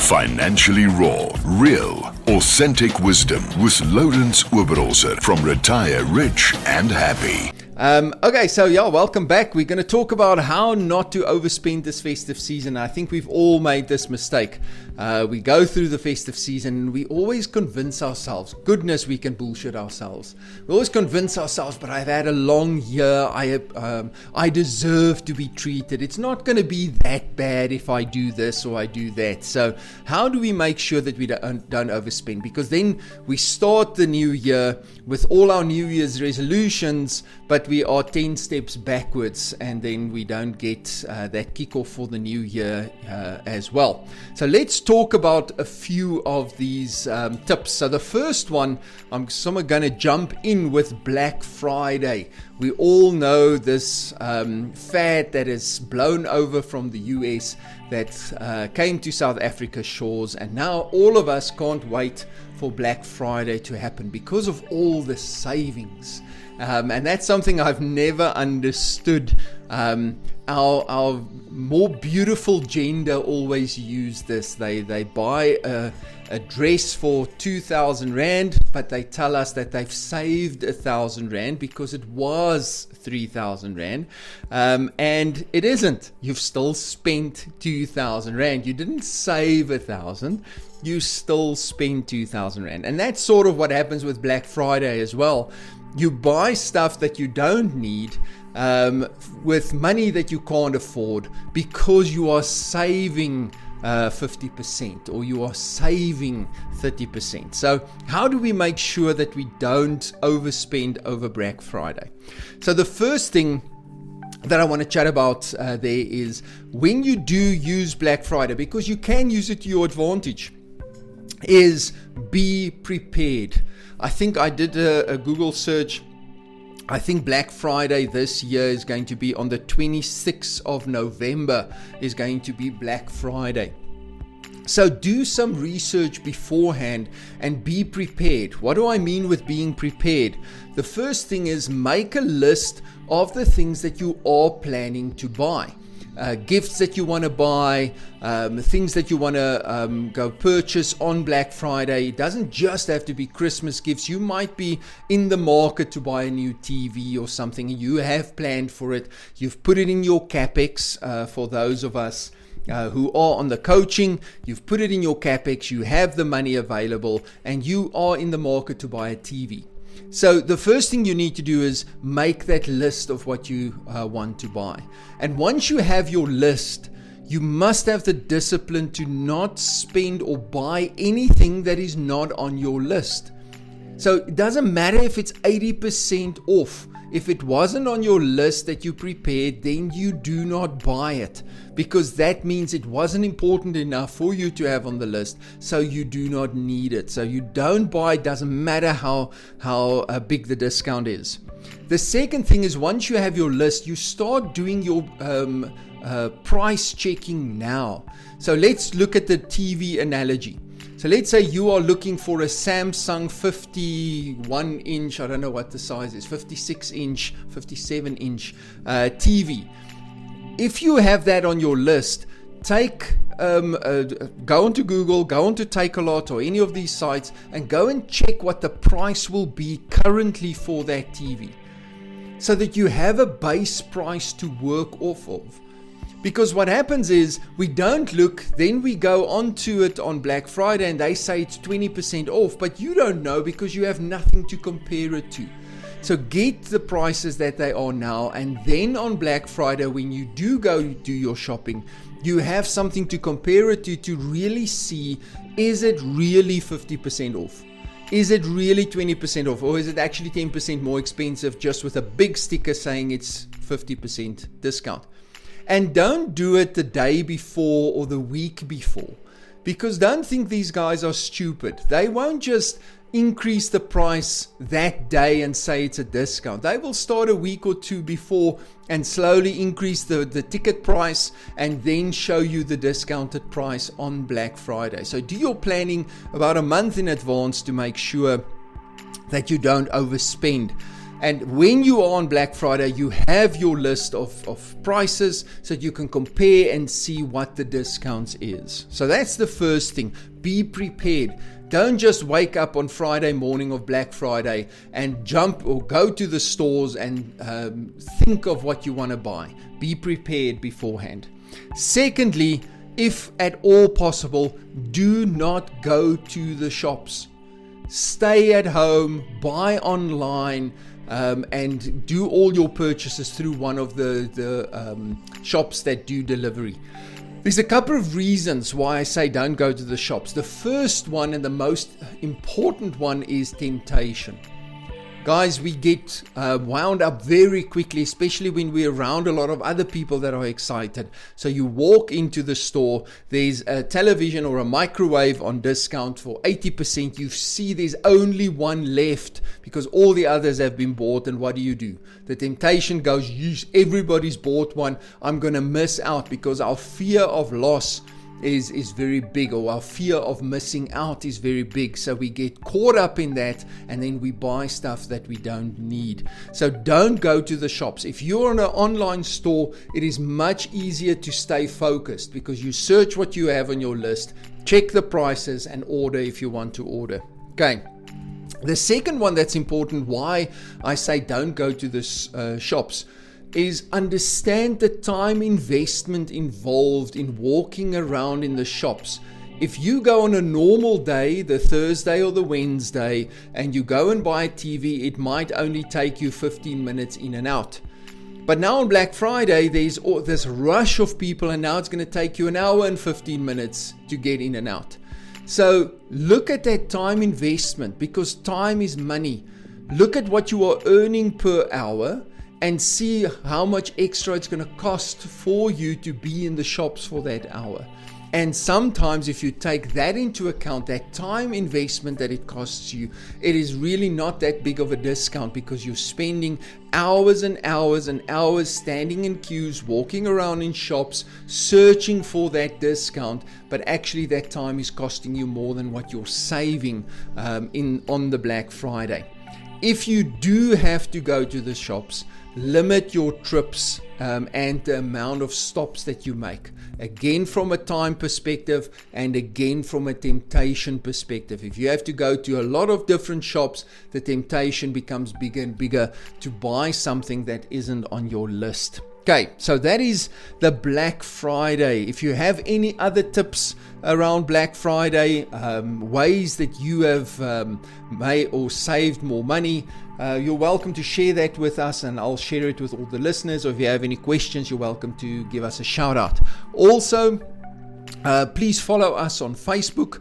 Financially raw, real, authentic wisdom with Lawrence Oberholzer from Retire Rich and Happy. Welcome back. We're going to talk about how not to overspend this festive season. I think we've all made this mistake. We go through the festive season and we always convince ourselves, goodness, we can bullshit ourselves. We always convince ourselves, but I've had a long year. I deserve to be treated. It's not going to be that bad if I do this or I do that. So how do we make sure that we don't overspend? Because then we start the new year with all our New Year's resolutions, but we are 10 steps backwards, and then we don't get that kickoff for the new year as well. So let's talk about a few of these tips. So the first one, I'm going to jump in with Black Friday. We all know this fad that has blown over from the US that came to South Africa's shores, and now all of us can't wait for Black Friday to happen because of all the savings. And that's something I've never understood. Our more beautiful gender always use this. They buy a dress for 2,000 Rand, but they tell us that they've saved 1,000 Rand because it was 3,000 Rand. And it isn't. You've still spent 2,000 Rand. You didn't save 1,000. You still spend 2,000 Rand. And that's sort of what happens with Black Friday as well. You buy stuff that you don't need with money that you can't afford because you are saving 50% or you are saving 30%. So how do we make sure that we don't overspend over Black Friday? So the first thing that I want to chat about there is when you do use Black Friday, because you can use it to your advantage, is be prepared. I think I did a Google search. I think Black Friday this year is going to be on the 26th of November is going to be Black Friday. So do some research beforehand and be prepared. What do I mean with being prepared? The first thing is make a list of the things that you are planning to buy. Gifts that you want to buy, things that you want to go purchase on Black Friday. It doesn't just have to be Christmas gifts. You might be in the market to buy a new TV or something, and you have planned for it. You've put it in your CapEx for those of us who are on the coaching. You've put it in your CapEx. You have the money available, and you are in the market to buy a TV. So the first thing you need to do is make that list of what you want to buy. And once you have your list, you must have the discipline to not spend or buy anything that is not on your list. So it doesn't matter if it's 80% off. If it wasn't on your list that you prepared, then you do not buy it, because that means it wasn't important enough for you to have on the list, so you do not need it. So you don't buy, it doesn't matter how big the discount is. The second thing is, once you have your list, you start doing your price checking now. So let's look at the TV analogy. So let's say you are looking for a Samsung 51 inch, I don't know what the size is, 56 inch, 57 inch TV. If you have that on your list, go onto Google, go onto Takealot or any of these sites and go and check what the price will be currently for that TV, so that you have a base price to work off of. Because what happens is we don't look, then we go onto it on Black Friday and they say it's 20% off, but you don't know because you have nothing to compare it to. So get the prices that they are now, and then on Black Friday, when you do go do your shopping, you have something to compare it to really see, is it really 50% off? Is it really 20% off? Or is it actually 10% more expensive just with a big sticker saying it's 50% discount? And don't do it the day before or the week before, because don't think these guys are stupid. They won't just increase the price that day and say it's a discount. They will start a week or two before and slowly increase the ticket price and then show you the discounted price on Black Friday. So do your planning about a month in advance to make sure that you don't overspend. And when you are on Black Friday, you have your list of prices so that you can compare and see what the discounts is. So that's the first thing. Be prepared. Don't just wake up on Friday morning of Black Friday and jump or go to the stores and think of what you want to buy. Be prepared beforehand. Secondly, if at all possible, do not go to the shops. Stay at home, buy online, and do all your purchases through one of the shops that do delivery. There's a couple of reasons why I say don't go to the shops. The first one and the most important one is temptation. Guys, we get wound up very quickly, especially when we're around a lot of other people that are excited. So you walk into the store, there's a television or a microwave on discount for 80%. You see there's only one left because all the others have been bought. And what do? The temptation goes, everybody's bought one. I'm going to miss out, because our fear of loss is very big, or our fear of missing out is very big. So we get caught up in that, and then we buy stuff that we don't need. So don't go to the shops. If you're in an online store, it is much easier to stay focused, because you search what you have on your list, check the prices, and order if you want to order. Okay. The second one that's important, why I say don't go to the shops, is understand the time investment involved in walking around in the shops. If you go on a normal day, the Thursday or the Wednesday, and you go and buy a TV, it might only take you 15 minutes in and out. But now on Black Friday, there's this rush of people, and now it's going to take you an hour and 15 minutes to get in and out. So look at that time investment, because time is money. Look at what you are earning per hour and see how much extra it's going to cost for you to be in the shops for that hour. And sometimes if you take that into account, that time investment that it costs you, it is really not that big of a discount, because you're spending hours and hours and hours standing in queues, walking around in shops, searching for that discount. But actually that time is costing you more than what you're saving on the Black Friday. If you do have to go to the shops, limit your trips and the amount of stops that you make. Again, from a time perspective, and again from a temptation perspective. If you have to go to a lot of different shops, the temptation becomes bigger and bigger to buy something that isn't on your list. Okay, so that is the Black Friday. If you have any other tips around Black Friday, ways that you have made or saved more money, you're welcome to share that with us, and I'll share it with all the listeners. Or if you have any questions, you're welcome to give us a shout out. Also, please follow us on Facebook,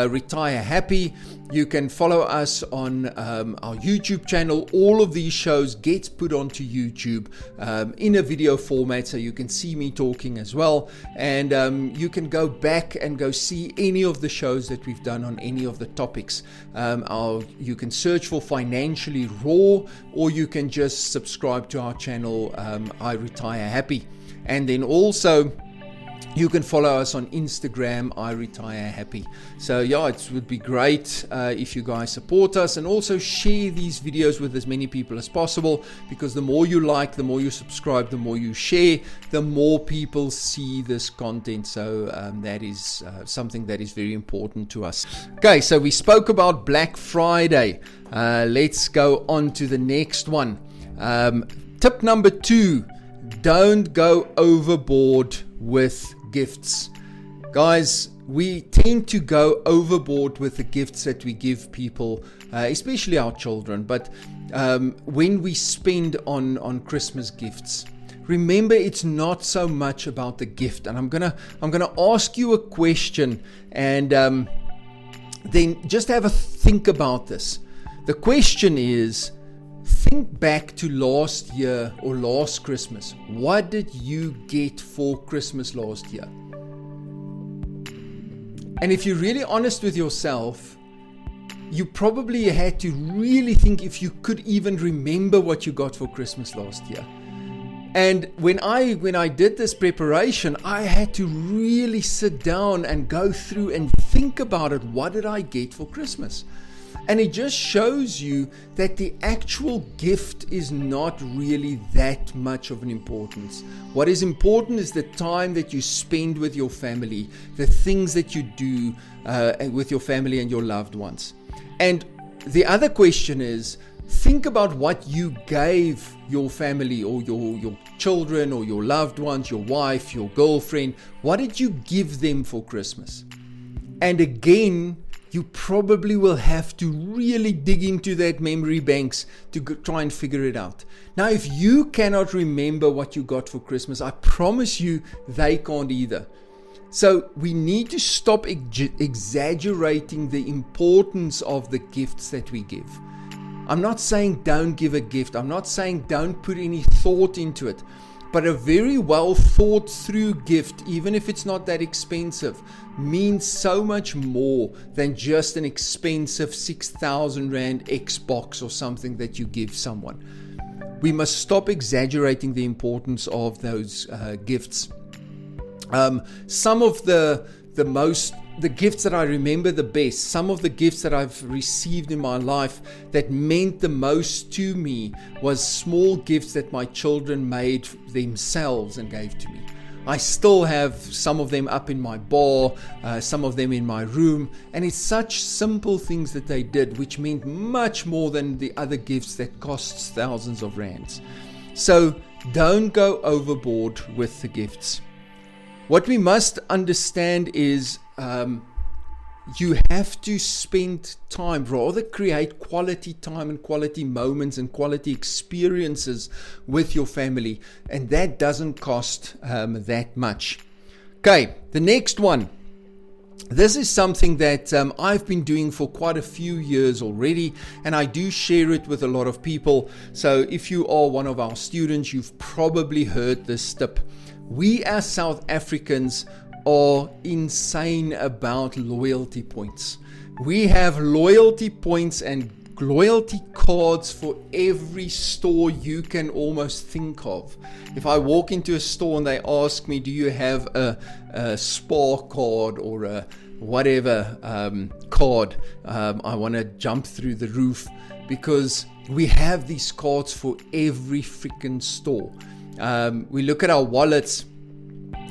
Retire Happy. You can follow us on our YouTube channel. All of these shows get put onto YouTube in a video format, so you can see me talking as well. And you can go back and go see any of the shows that we've done on any of the topics. You can search for Financially Raw, or you can just subscribe to our channel, I Retire Happy. And then also, you can follow us on Instagram, I Retire Happy. So yeah, it would be great if you guys support us, and also share these videos with as many people as possible, because the more you like, the more you subscribe, the more you share, the more people see this content. So that is something that is very important to us. Okay, so we spoke about Black Friday. Let's go on to the next one. Tip number 2, don't go overboard with gifts. Guys, we tend to go overboard with the gifts that we give people, especially our children. But when we spend on Christmas gifts, remember, it's not so much about the gift. And I'm gonna ask you a question, and then just have a think about this. The question is, think back to last year or last Christmas. What did you get for Christmas last year? And if you're really honest with yourself, you probably had to really think if you could even remember what you got for Christmas last year. And when I did this preparation, I had to really sit down and go through and think about it. What did I get for Christmas? And it just shows you that the actual gift is not really that much of an importance. What is important is the time that you spend with your family, the things that you do with your family and your loved ones. And the other question is, think about what you gave your family or your children or your loved ones, your wife, your girlfriend. What did you give them for Christmas? And again, you probably will have to really dig into that memory banks to try and figure it out. Now, if you cannot remember what you got for Christmas, I promise you they can't either. So we need to stop exaggerating the importance of the gifts that we give. I'm not saying don't give a gift. I'm not saying don't put any thought into it. But a very well thought through gift, even if it's not that expensive, means so much more than just an expensive 6,000 Rand Xbox or something that you give someone. We must stop exaggerating the importance of those gifts. Some of the gifts that I remember the best, some of the gifts that I've received in my life that meant the most to me was small gifts that my children made themselves and gave to me. I still have some of them up in my bar, some of them in my room, and it's such simple things that they did, which meant much more than the other gifts that cost thousands of rands. So don't go overboard with the gifts. What we must understand is you have to spend time, rather create quality time and quality moments and quality experiences with your family, and that doesn't cost that much. Okay, the next one. This is something that I've been doing for quite a few years already, and I do share it with a lot of people. So if you are one of our students, you've probably heard this tip. We as South Africans are insane about loyalty points. We have loyalty points and loyalty cards for every store you can almost think of. If I walk into a store and they ask me, do you have a spa card or a whatever card, I want to jump through the roof, because we have these cards for every freaking store. We look at our wallets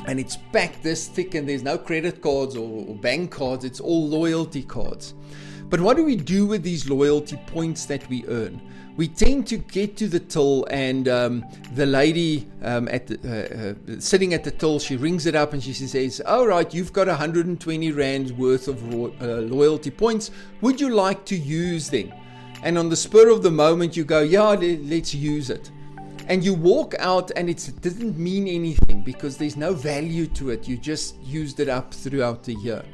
and it's packed this thick, and there's no credit cards or bank cards. It's all loyalty cards. But what do we do with these loyalty points that we earn? We tend to get to the till, and the lady sitting at the till, she rings it up and she says, all right, you've got 120 Rands worth of loyalty points. Would you like to use them? And on the spur of the moment, you go, yeah, let's use it. And you walk out and it doesn't mean anything because there's no value to it. You just used it up throughout the year.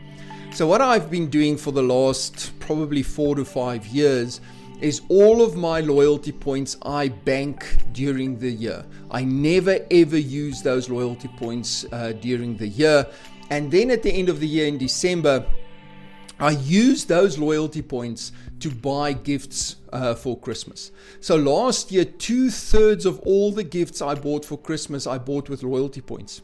So what I've been doing for the last probably 4 to 5 years is all of my loyalty points I bank during the year. I never ever use those loyalty points during the year. And then at the end of the year in December, I use those loyalty points to buy gifts for Christmas. So last year, 2/3 of all the gifts I bought for Christmas, I bought with loyalty points.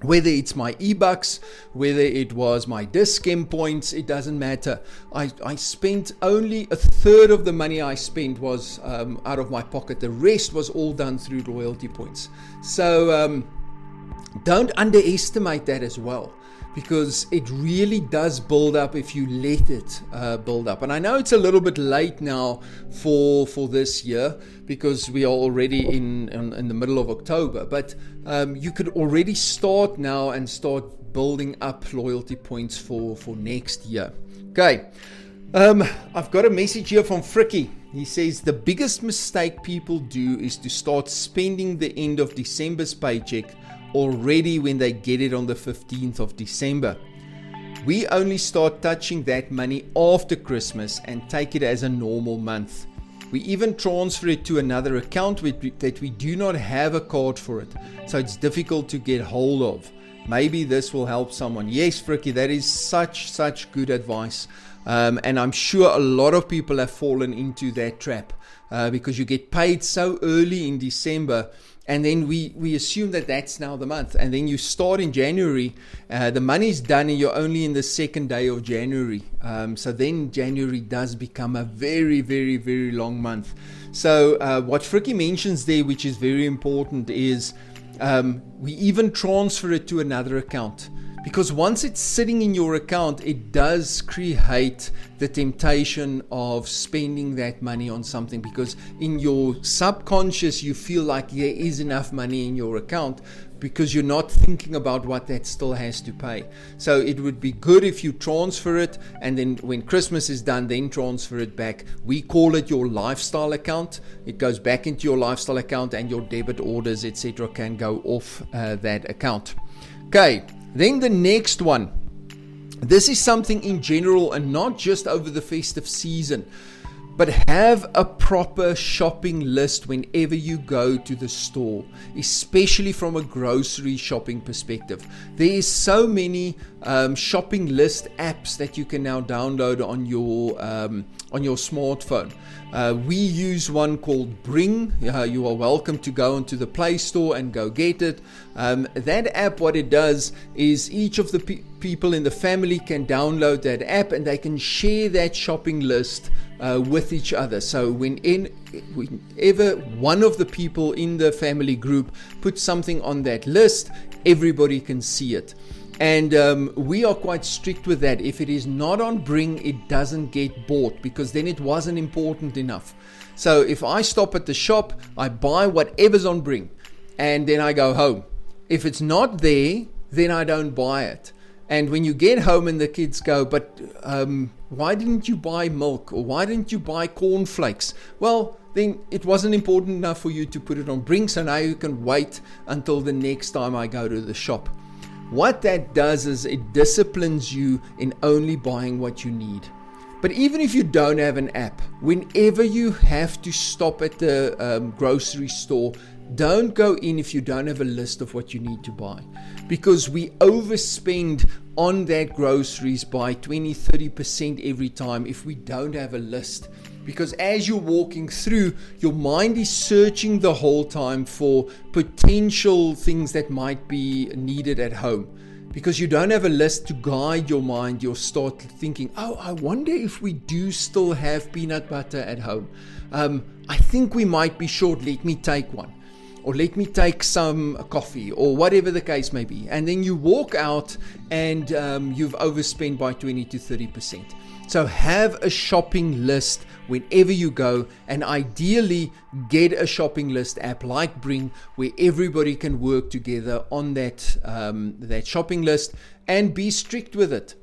Whether it's my e-bucks, whether it was my Dis-Chem points, it doesn't matter. I spent only 1/3 of the money I spent was out of my pocket. The rest was all done through loyalty points. So don't underestimate that as well, because it really does build up if you let it build up. And I know it's a little bit late now for this year because we are already in the middle of October, but you could already start now and start building up loyalty points for next year. Okay, I've got a message here from Fricky. He says the biggest mistake people do is to start spending the end of December's paycheck already when they get it on the 15th of December. We only start touching that money after Christmas and take it as a normal month. We even transfer it to another account that we do not have a card for it, so it's difficult to get hold of. Maybe this will help someone. Yes, Fricky, that is such good advice. And I'm sure a lot of people have fallen into that trap because you get paid so early in December, and then we assume that that's now the month, and then you start in January, the money's done and you're only in the second day of January, so then January does become a very, very, very long month. So what Frikkie mentions there, which is very important, is we even transfer it to another account, because once it's sitting in your account, it does create the temptation of spending that money on something, because in your subconscious you feel like there is enough money in your account, because you're not thinking about what that still has to pay. So it would be good if you transfer it, and then when Christmas is done, then transfer it back. We call it your lifestyle account. It goes back into your lifestyle account, and your debit orders, etc., can go off that account. Okay, then the next one. This is something in general, and not just over the festive season, but have a proper shopping list whenever you go to the store, especially from a grocery shopping perspective. There is so many shopping list apps that you can now download on your smartphone. We use one called Bring. You are welcome to go onto the Play Store and go get it. That app, what it does is each of the people in the family can download that app, and they can share that shopping list with each other. So whenever one of the people in the family group puts something on that list, everybody can see it. And we are quite strict with that. If it is not on Bring, it doesn't get bought, because then it wasn't important enough. So if I stop at the shop, I buy whatever's on Bring, and then I go home. If it's not there, then I don't buy it. And when you get home and the kids go, but why didn't you buy milk, or why didn't you buy cornflakes? Well, then it wasn't important enough for you to put it on Bring, so now you can wait until the next time I go to the shop. What that does is it disciplines you in only buying what you need. But even if you don't have an app, whenever you have to stop at the grocery store, don't go in if you don't have a list of what you need to buy, because we overspend on that groceries by 20-30% every time if we don't have a list. Because as you're walking through, your mind is searching the whole time for potential things that might be needed at home. Because you don't have a list to guide your mind, you'll start thinking, oh, I wonder if we do still have peanut butter at home. I think we might be short, let me take one. Or let me take some coffee, or whatever the case may be. And then you walk out and you've overspent by 20-30%. So have a shopping list whenever you go, and ideally get a shopping list app like Bring, where everybody can work together on that shopping list, and be strict with it.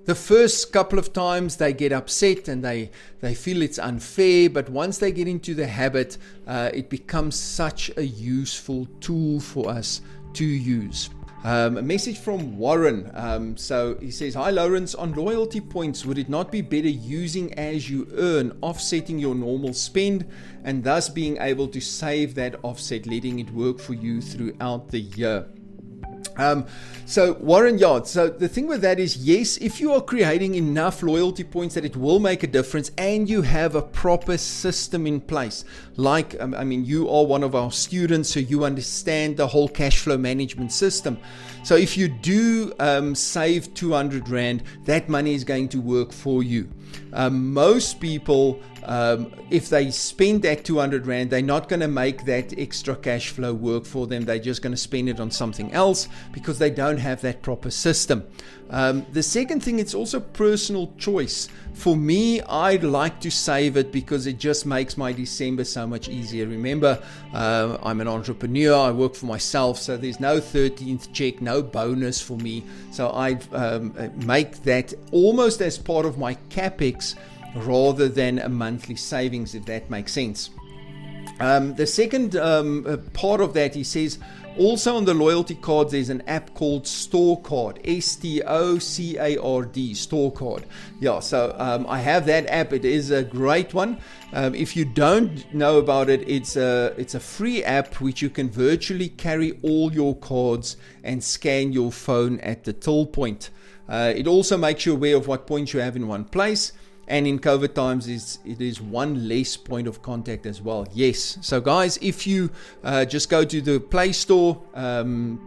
The first couple of times they get upset and they feel it's unfair, but once they get into the habit, it becomes such a useful tool for us to use. A message from Warren. So he says, hi Lawrence, on loyalty points, would it not be better using as you earn, offsetting your normal spend, and thus being able to save that offset, letting it work for you throughout the year? So Warren, so the thing with that is, yes, if you are creating enough loyalty points that it will make a difference, and you have a proper system in place, like, you are one of our students, so you understand the whole cash flow management system. So if you do save 200 Rand, that money is going to work for you. Most people, if they spend that 200 Rand, they're not going to make that extra cash flow work for them. They're just going to spend it on something else because they don't have that proper system. The second thing, it's also personal choice. For me, I'd like to save it because it just makes my December so much easier. Remember, I'm an entrepreneur. I work for myself, so there's no 13th check, no bonus for me. So I make that almost as part of my capex rather than a monthly savings, if that makes sense. The second part of that, he says, also on the loyalty cards, there's an app called Store Card, STOCARD, Store Card. Yeah, so I have that app. It is a great one. If you don't know about it, it's a free app which you can virtually carry all your cards and scan your phone at the till point. It also makes you aware of what points you have in one place. And in COVID times, it is one less point of contact as well. Yes. So guys, if you just go to the Play Store,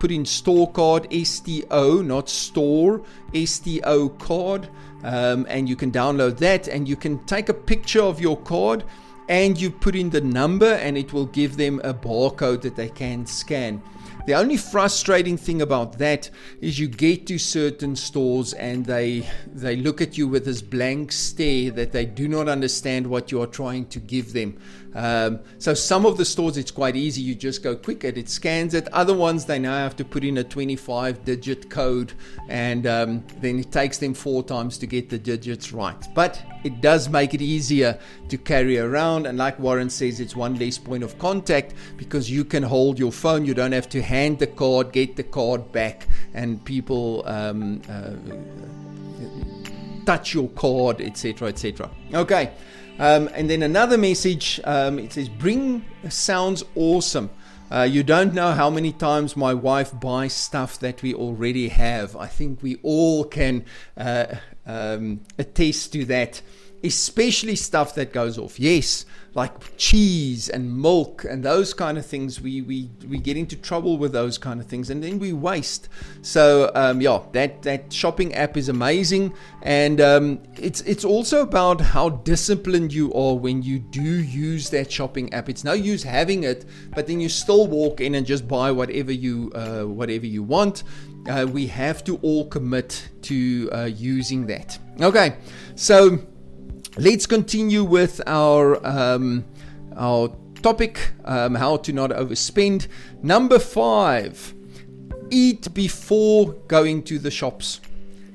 put in store card, STO, not store, STO card, and you can download that, and you can take a picture of your card and you put in the number, and it will give them a barcode that they can scan. The only frustrating thing about that is you get to certain stores and they look at you with this blank stare that they do not understand what you are trying to give them. So some of the stores, it's quite easy. You just go quick and it scans it. Other ones, they now have to put in a 25-digit code, and then it takes them 4 times to get the digits right. But it does make it easier to carry around, and like Warren says, it's one less point of contact because you can hold your phone. You don't have to hand the card, get the card back, and people touch your card, etc., etc. Okay. And then another message, it says, bring sounds awesome. You don't know how many times my wife buys stuff that we already have. I think we all can attest to that, especially stuff that goes off. Yes, like cheese and milk and those kind of things. We get into trouble with those kind of things, and then we waste. So that shopping app is amazing, and it's also about how disciplined you are when you do use that shopping app. It's no use having it, but then you still walk in and just buy whatever you want. We have to all commit to using that. Okay, so let's continue with our topic, how to not overspend. Number 5, eat before going to the shops.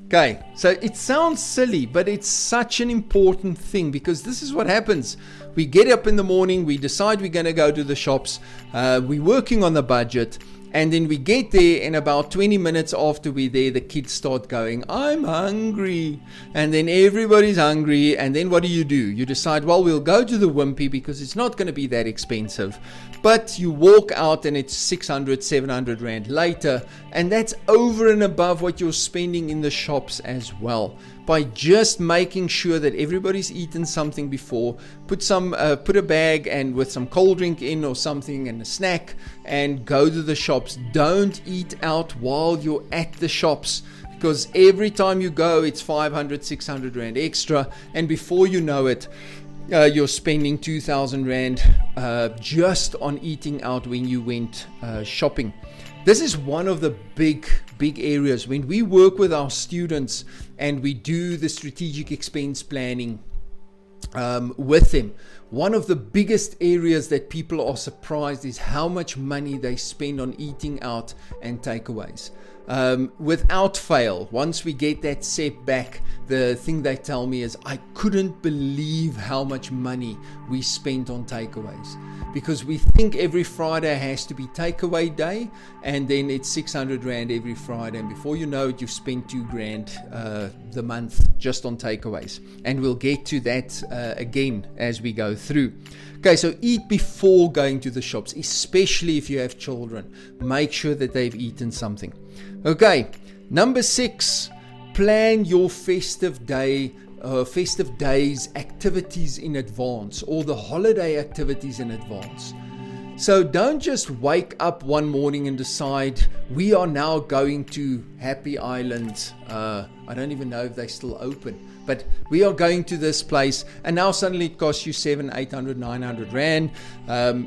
Okay, so it sounds silly, but it's such an important thing, because this is what happens. We get up in the morning, we decide we're going to go to the shops, we're working on the budget, and then we get there, and about 20 minutes after we're there, the kids start going, I'm hungry. And then everybody's hungry. And then what do? You decide, well, we'll go to the Wimpy because it's not going to be that expensive. But you walk out and it's 600, 700 Rand later. And that's over and above what you're spending in the shops as well. By just making sure that everybody's eaten something before, put a bag and with some cold drink in or something and a snack, and go to the shops. Don't eat out while you're at the shops, because every time you go, it's 500, 600 Rand extra, and before you know it, you're spending 2,000 Rand just on eating out when you went shopping. This is one of the big areas when we work with our students and we do the strategic expense planning with them. One of the biggest areas that people are surprised is how much money they spend on eating out and takeaways. Without fail, once we get that set back, the thing they tell me is, I couldn't believe how much money we spent on takeaways, because we think every Friday has to be takeaway day, and then it's 600 Rand every Friday, and before you know it, you've spent 2 grand the month just on takeaways. And we'll get to that again as we go through. Okay, so eat before going to the shops, especially if you have children. Make sure that they've eaten something. Okay, number 6, plan your festive days activities in advance, or the holiday activities in advance. So don't just wake up one morning and decide we are now going to Happy Island. I don't even know if they're still open, but we are going to this place, and now suddenly it costs you 700, 800, 900 Rand.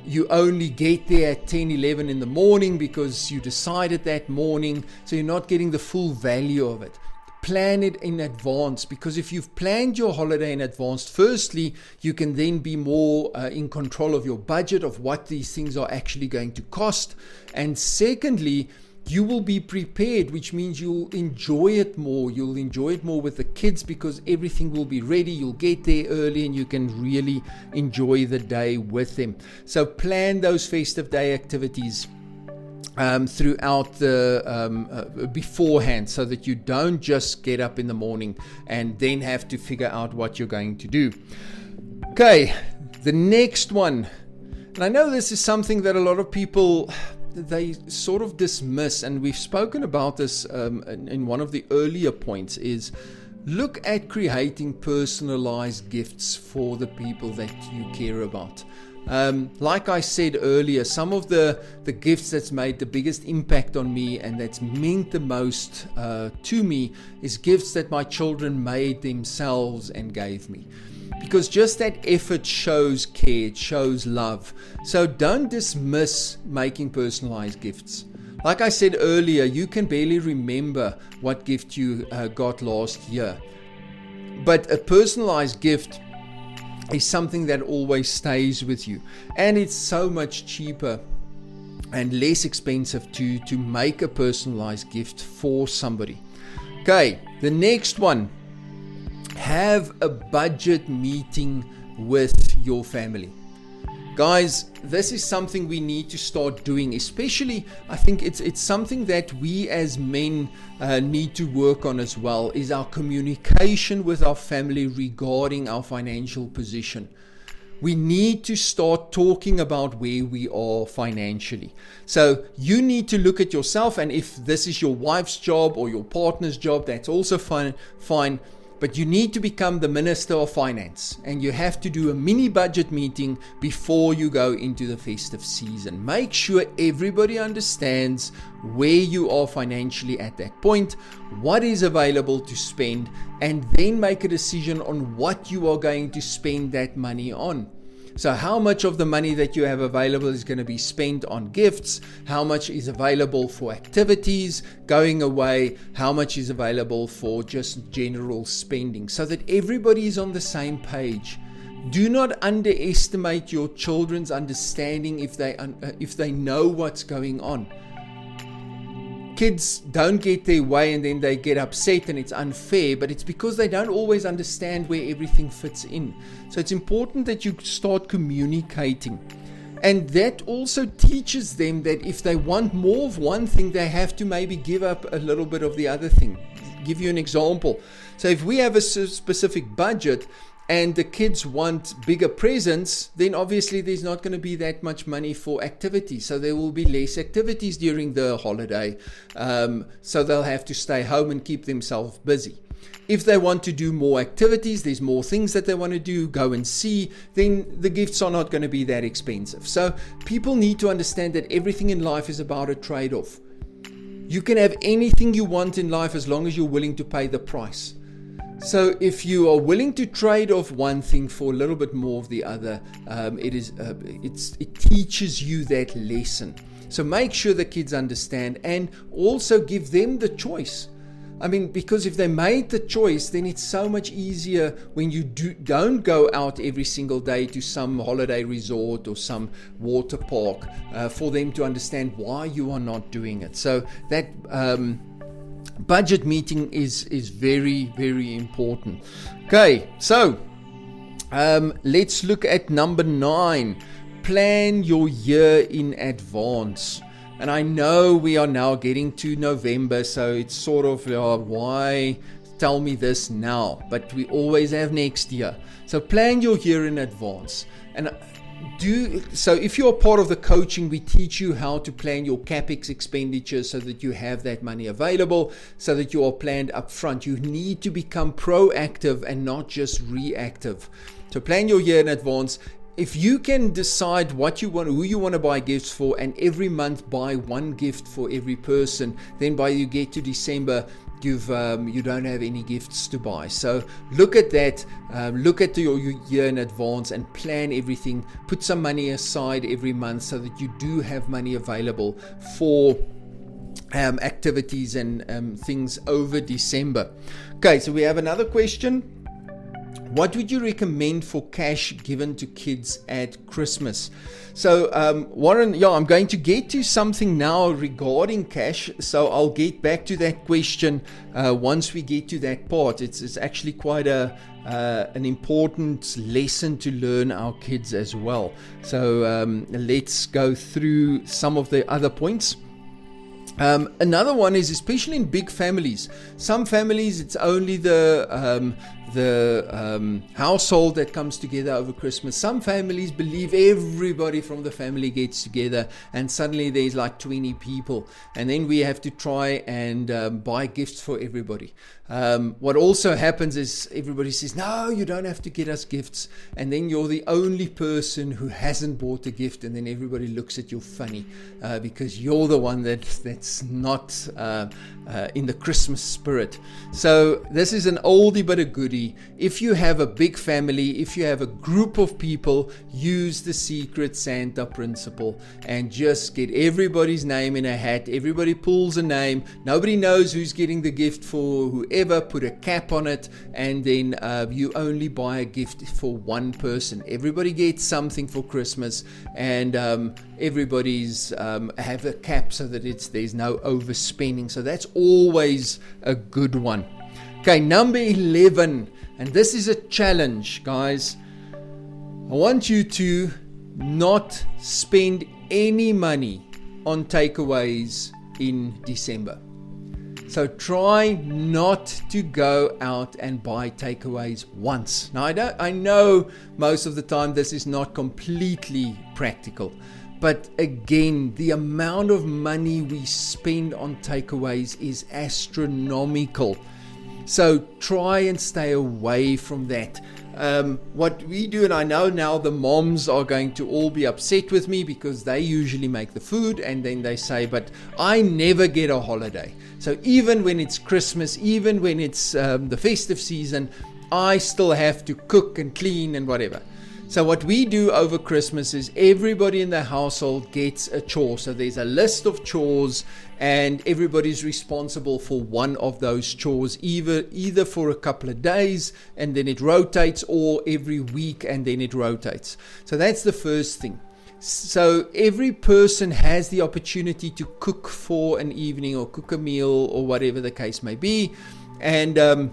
You only get there at 10, 11 in the morning because you decided that morning, so you're not getting the full value of it. Plan it in advance, because if you've planned your holiday in advance, firstly, you can then be more in control of your budget, of what these things are actually going to cost. And secondly, you will be prepared, which means you'll enjoy it more. You'll enjoy it more with the kids because everything will be ready. You'll get there early and you can really enjoy the day with them. So plan those festive day activities throughout the beforehand, so that you don't just get up in the morning and then have to figure out what you're going to do. Okay, the next one, and I know this is something that a lot of people, they sort of dismiss, and we've spoken about this in one of the earlier points, is look at creating personalized gifts for the people that you care about. Like I said earlier, some of the gifts that's made the biggest impact on me and that's meant the most to me is gifts that my children made themselves and gave me. Because just that effort shows care, it shows love. So don't dismiss making personalized gifts. Like I said earlier, you can barely remember what gift you got last year. But a personalized gift is something that always stays with you. And it's so much cheaper and less expensive to make a personalized gift for somebody. Okay, the next one. Have a budget meeting with your family. Guys, this is something we need to start doing, especially I think it's something that we as men need to work on as well, is our communication with our family regarding our financial position. We need to start talking about where we are financially. So you need to look at yourself, and if this is your wife's job or your partner's job, that's also fine. But you need to become the Minister of Finance, and you have to do a mini budget meeting before you go into the festive season. Make sure everybody understands where you are financially at that point, what is available to spend, and then make a decision on what you are going to spend that money on. So how much of the money that you have available is going to be spent on gifts? How much is available for activities, going away? How much is available for just general spending? So that everybody is on the same page. Do not underestimate your children's understanding if they know what's going on. Kids don't get their way and then they get upset and it's unfair, but it's because they don't always understand where everything fits in. So it's important that you start communicating. And that also teaches them that if they want more of one thing, they have to maybe give up a little bit of the other thing. Give you an example. So if we have a specific budget and the kids want bigger presents, then obviously there's not going to be that much money for activities. So there will be less activities during the holiday. So they'll have to stay home and keep themselves busy. If they want to do more activities, there's more things that they want to do, go and see, then the gifts are not going to be that expensive. So people need to understand that everything in life is about a trade-off. You can have anything you want in life as long as you're willing to pay the price. So if you are willing to trade off one thing for a little bit more of the other, it teaches you that lesson. So make sure the kids understand and also give them the choice. I mean, because if they made the choice, then it's so much easier when you don't go out every single day to some holiday resort or some water park for them to understand why you are not doing it. So that budget meeting is very, very important. Okay, so let's look at number 9. Plan your year in advance. And I know we are now getting to November, so it's sort of why tell me this now? But we always have next year. So plan your year in advance. And so if you're part of the coaching, we teach you how to plan your CapEx expenditure so that you have that money available, so that you are planned up front. You need to become proactive and not just reactive. So plan your year in advance. If you can decide what you want, who you want to buy gifts for, and every month buy one gift for every person, then by you get to December, you don't have any gifts to buy. So look at that, look at your year in advance and plan everything. Put some money aside every month so that you do have money available for activities and things over December. Okay, so we have another question. What would you recommend for cash given to kids at Christmas? So, Warren, I'm going to get to something now regarding cash. So I'll get back to that question once we get to that part. It's actually quite an important lesson to learn our kids as well. So let's go through some of the other points. Another one is especially in big families. Some families, it's only the the household that comes together over Christmas. Some families believe everybody from the family gets together, and suddenly there's like 20 people, and then we have to try and buy gifts for everybody. What also happens is everybody says, no, you don't have to get us gifts, and then you're the only person who hasn't bought a gift, and then everybody looks at you funny because you're the one that's not in the Christmas spirit. So this is an oldie but a goodie. If you have a big family, if you have a group of people, use the Secret Santa principle and just get everybody's name in a hat. Everybody pulls a name. Nobody knows who's getting the gift for whoever. Put a cap on it, and then you only buy a gift for one person. Everybody gets something for Christmas, and everybody's have a cap so that there's no overspending. So that's always a good one. Okay, number 11, and this is a challenge, guys. I want you to not spend any money on takeaways in December. So try not to go out and buy takeaways once. Now, I know most of the time this is not completely practical. But again, the amount of money we spend on takeaways is astronomical. So try and stay away from that. What we do, and I know now the moms are going to all be upset with me because they usually make the food, and then they say, but I never get a holiday. So even when it's Christmas, even when it's the festive season, I still have to cook and clean and whatever. So what we do over Christmas is everybody in the household gets a chore. So there's a list of chores, and everybody's responsible for one of those chores, either for a couple of days and then it rotates, or every week and then it rotates. So that's the first thing. So every person has the opportunity to cook for an evening or cook a meal or whatever the case may be. And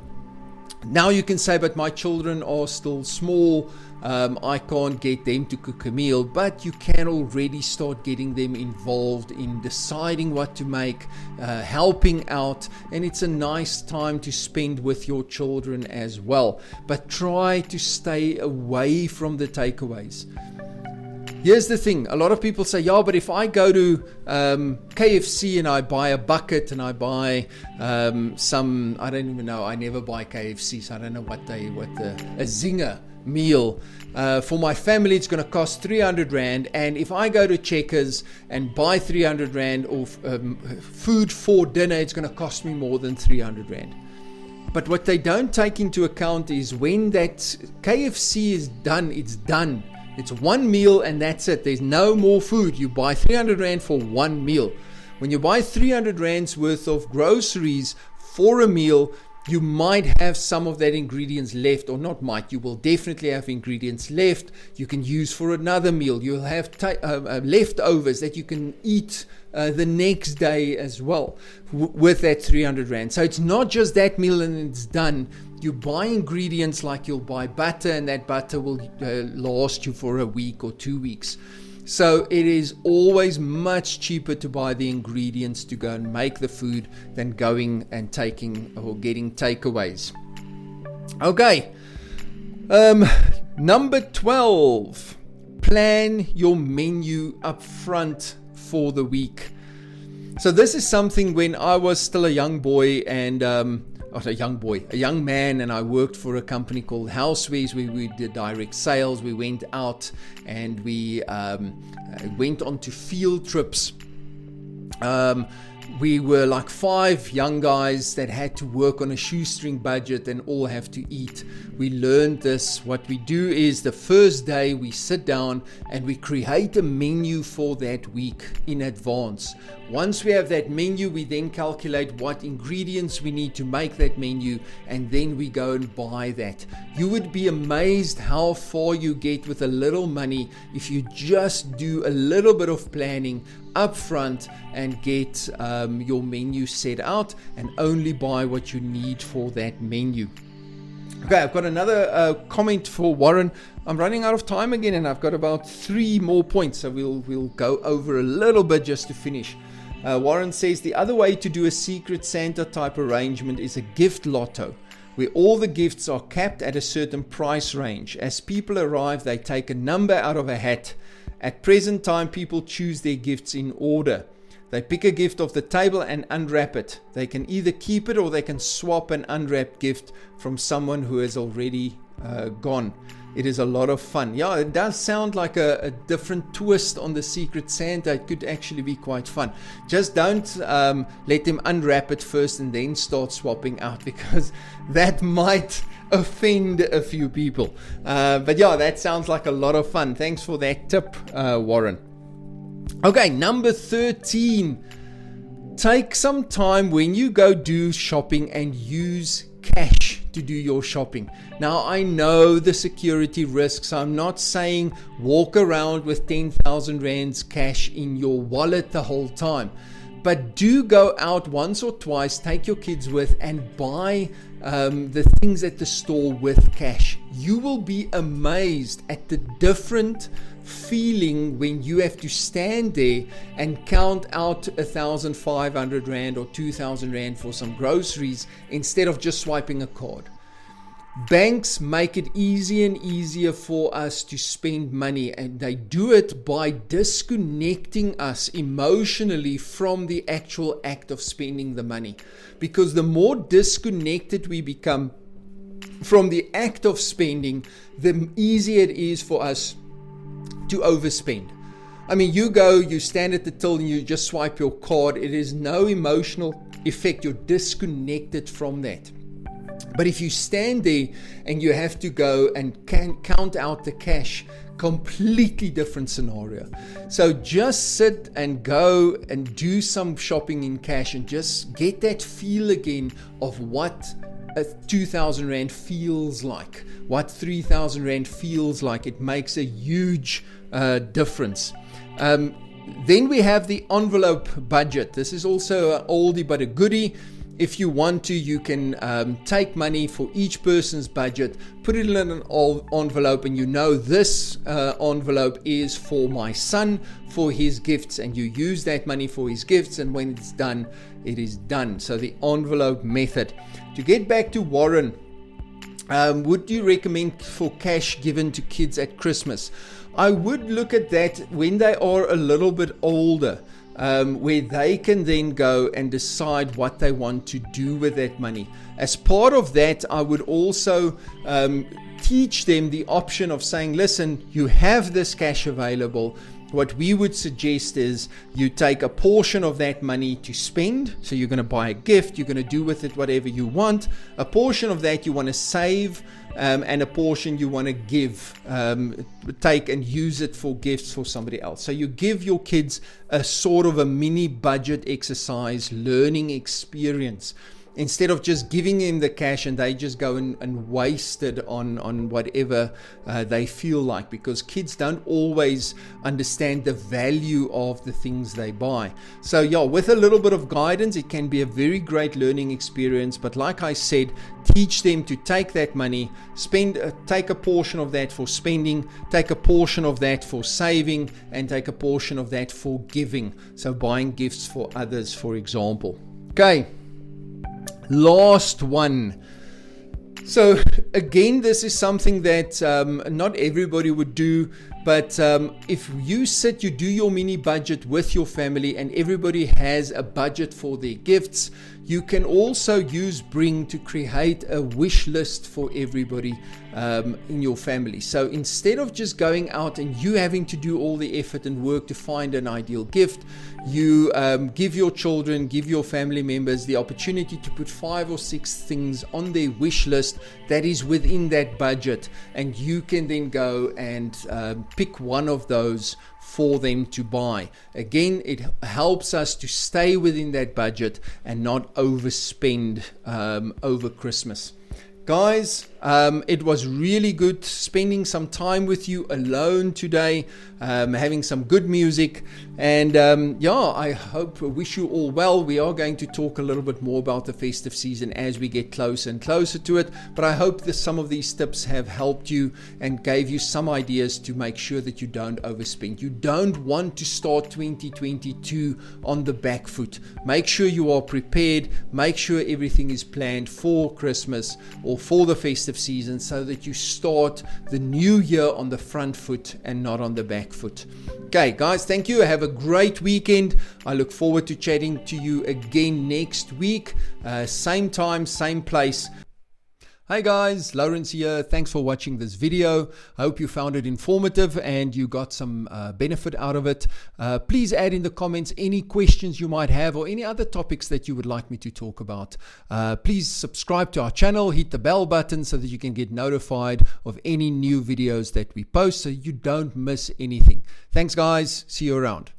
now you can say, but my children are still small. I can't get them to cook a meal, but you can already start getting them involved in deciding what to make, helping out, and it's a nice time to spend with your children as well. But try to stay away from the takeaways. Here's the thing, a lot of people say, yeah, but if I go to KFC and I buy a bucket and I buy some, I don't even know, I never buy KFC, so I don't know a zinger meal. For my family, it's going to cost 300 Rand. And if I go to Checkers and buy 300 Rand of food for dinner, it's going to cost me more than 300 Rand. But what they don't take into account is when that KFC is done, it's done. It's one meal and that's it. There's no more food. You buy 300 Rand for one meal. When you buy 300 Rand's worth of groceries for a meal, you might have some of that ingredients left, or not might, you will definitely have ingredients left you can use for another meal. You'll have leftovers that you can eat the next day as well with that 300 Rand. So it's not just that meal and it's done. You buy ingredients like you'll buy butter, and that butter will last you for a week or 2 weeks. So it is always much cheaper to buy the ingredients to go and make the food than going and taking or getting takeaways. Okay. Number 12. Plan your menu up front for the week. So this is something when I was still a young boy and a young man, and I worked for a company called Housewares where we did direct sales. We went out and we went on to field trips. We were like 5 young guys that had to work on a shoestring budget and all have to eat. We learned this. What we do is the first day we sit down and we create a menu for that week in advance. Once we have that menu, we then calculate what ingredients we need to make that menu, and then we go and buy that. You would be amazed how far you get with a little money if you just do a little bit of planning up front and get your menu set out and only buy what you need for that menu. Okay, I've got another comment for Warren. I'm running out of time again, and I've got about 3 more points, so we'll go over a little bit just to finish. Warren says the other way to do a Secret Santa type arrangement is a gift lotto. where all the gifts are capped at a certain price range. As people arrive, they take a number out of a hat. At present time, people choose their gifts in order. They pick a gift off the table and unwrap it. They can either keep it or they can swap an unwrapped gift from someone who has already gone. It is a lot of fun. Yeah, it does sound like a different twist on the Secret Santa. It could actually be quite fun. Just don't let them unwrap it first and then start swapping out, because that might offend a few people. But yeah, that sounds like a lot of fun. Thanks for that tip, Warren. Okay, number 13. Take some time when you go do shopping and use cash to do your shopping. Now, I know the security risks. I'm not saying walk around with 10,000 rands cash in your wallet the whole time. But do go out once or twice, take your kids with, and buy the things at the store with cash. You will be amazed at the different feeling when you have to stand there and count out 1,500 rand or 2,000 rand for some groceries instead of just swiping a card. Banks make it easier and easier for us to spend money, and they do it by disconnecting us emotionally from the actual act of spending the money. Because the more disconnected we become from the act of spending, the easier it is for us to overspend. I mean, you stand at the till and you just swipe your card. It is no emotional effect. You're disconnected from that. But if you stand there and you have to go and count out the cash, completely different scenario. So just sit and go and do some shopping in cash and just get that feel again of what a 2,000 rand feels like, what 3,000 rand feels like. It makes a huge difference. Then we have the envelope budget. This is also an oldie but a goodie. If you want to, you can take money for each person's budget, put it in an envelope, and you know this envelope is for my son, for his gifts, and you use that money for his gifts, and when it's done, it is done. So the envelope method. To get back to Warren, would you recommend for cash given to kids at Christmas? I would look at that when they are a little bit older. Where they can then go and decide what they want to do with that money. As part of that, I would also teach them the option of saying, listen, you have this cash available. What we would suggest is you take a portion of that money to spend. So you're going to buy a gift, you're going to do with it whatever you want. A portion of that you want to save, and a portion you want to give, take and use it for gifts for somebody else. So you give your kids a sort of a mini budget exercise, learning experience, instead of just giving them the cash and they just go and waste it on whatever they feel like, because kids don't always understand the value of the things they buy. So yeah, with a little bit of guidance, it can be a very great learning experience. But like I said, teach them to take that money, take a portion of that for spending, take a portion of that for saving, and take a portion of that for giving. So buying gifts for others, for example. Okay. Last one. So again, this is something that not everybody would do, but if you do your mini budget with your family and everybody has a budget for their gifts, you can also use Bring to create a wish list for everybody in your family. So instead of just going out and you having to do all the effort and work to find an ideal gift, you give your children, give your family members the opportunity to put 5 or 6 things on their wish list that is within that budget, and you can then go and pick one of those for them to buy. Again, it helps us to stay within that budget and not overspend over Christmas. Guys, It was really good spending some time with you alone today, having some good music, and I wish you all well. We are going to talk a little bit more about the festive season as we get closer and closer to it, but I hope that some of these tips have helped you and gave you some ideas to make sure that you don't overspend. You don't want to start 2022 on the back foot. Make sure you are prepared, make sure everything is planned for Christmas or for the festive season, so that you start the new year on the front foot and not on the back foot. Okay, guys, thank you. Have a great weekend. I look forward to chatting to you again next week. Same time, same place. Hi guys, Lawrence here. Thanks for watching this video. I hope you found it informative and you got some benefit out of it. Please add in the comments any questions you might have or any other topics that you would like me to talk about. Please subscribe to our channel, hit the bell button so that you can get notified of any new videos that we post so you don't miss anything. Thanks guys, see you around.